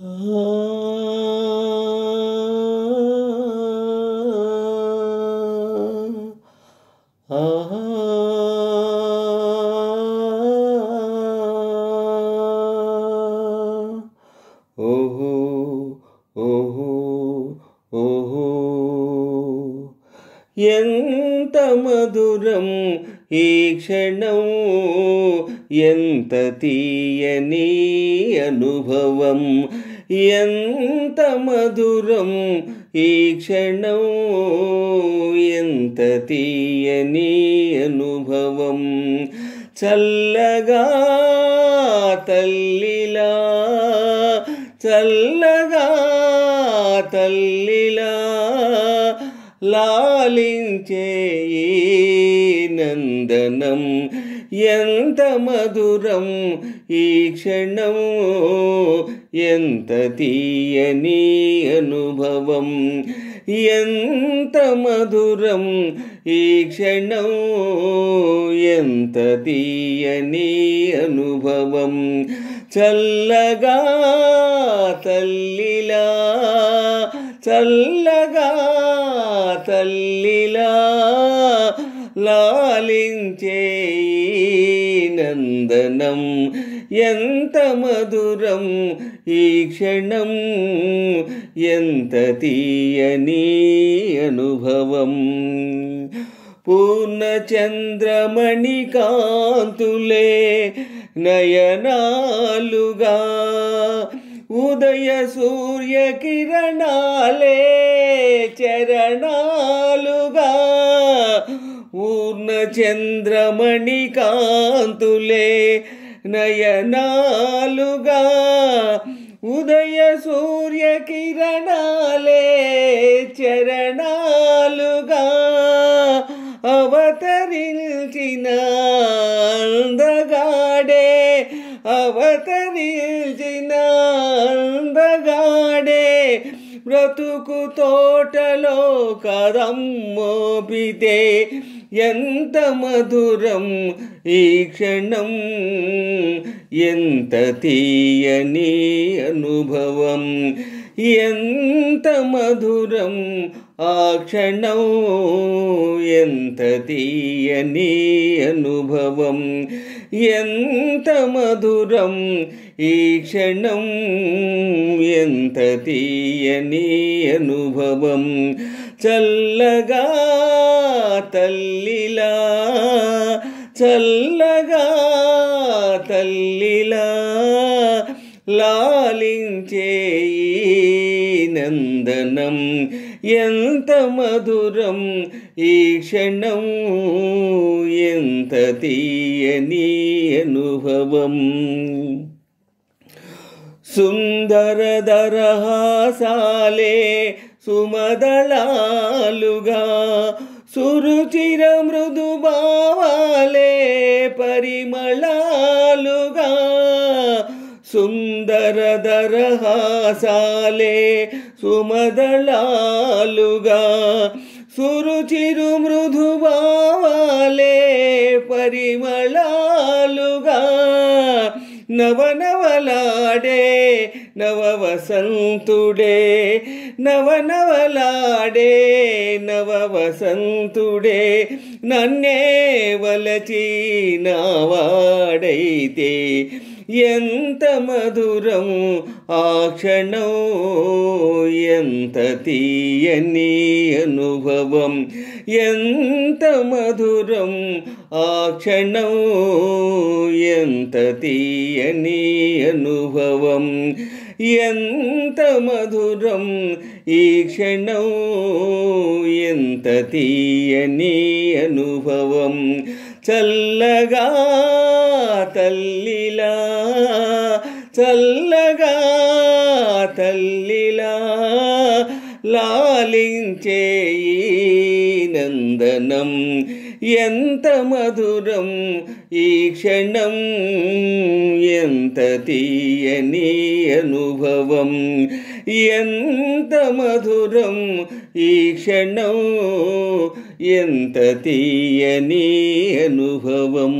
ఓహో ఓహో ఓహో ఎంత మధురం ఈ క్షణం, ఎంత తీయని అనుభవం, ఎంత మధురం ఈ క్షణం, ఎంత తీయని అనుభవం. చల్లగా తల్లిలా, చల్లగా తల్లిలా లాలించే ఈ నందనం, ఎంత మధురం ఈ క్షణం, ఎంత తీయని అనుభవం, ఎంత మధురం ఈ క్షణం, ఎంత తీయని అనుభవం. చల్లగా తల్లిలా, చల్లగా తల్లిలా లాలించే నందనం, ఎంత మధురం ఈ క్షణం, ఎంత తీయని అనుభవం. పూర్ణచంద్రమణి కాంతులే నయనాలుగా, ఉదయ సూర్య కిరణాలే చరణాలుగా, పూర్ణచంద్రమణి కాంతులే నయనాలుగా, ఉదయ సూర్య కిరణాలే చరణాలుగా, అవతరించిన అందగాడే, అవతరించిన అందగాడే, బ్రతుకు తోటలో కదమ్మోపితే ఎంత మధురం ఈ క్షణం, ఎంత తీయని అనుభవం, ఎంత మధురం ఆ క్షణం, ఎంత తీయని అనుభవం, ఎంత మధురం ఈ క్షణం, ఎంత తీయని అనుభవం. చల్లగా తల్లిలా, చల్లగా తల్లిలా లాలించే నందనం, ఎంత మధురం ఈ క్షణం, ఎంత తీయని అనుభవం. సుందర దరహాసాలే సుమదళాలుగా, సురుచిర మృదుభావాలే పరిమళాలుగా, సుందర దరహాసాలే సుమదళాలుగా, సురుచిరు మృదుభావాలే పరిమళాలుగా, నవనవలాడే నవవసంతుడే, నవనవలాడే నవవసంతుడే, నన్నే వలచి నావాడైతే ఎంత మధురం ఆ క్షణం, ఎంత తీయని అనుభవం, ఎంత మధురం ఆ క్షణం, ఎంత తీయని అనుభవం, ఎంత మధురం ఈ క్షణం, ఎంత తీయని అనుభవం. చల్లగా తల్లిలా, చల్లగా తల్లిలా లాలించే నందనం, ఎంత మధురం ఈ క్షణం, ఎంత తీయని అనుభవం, ఎంత మధురం ఈ క్షణం, ఎంత తీయని అనుభవం.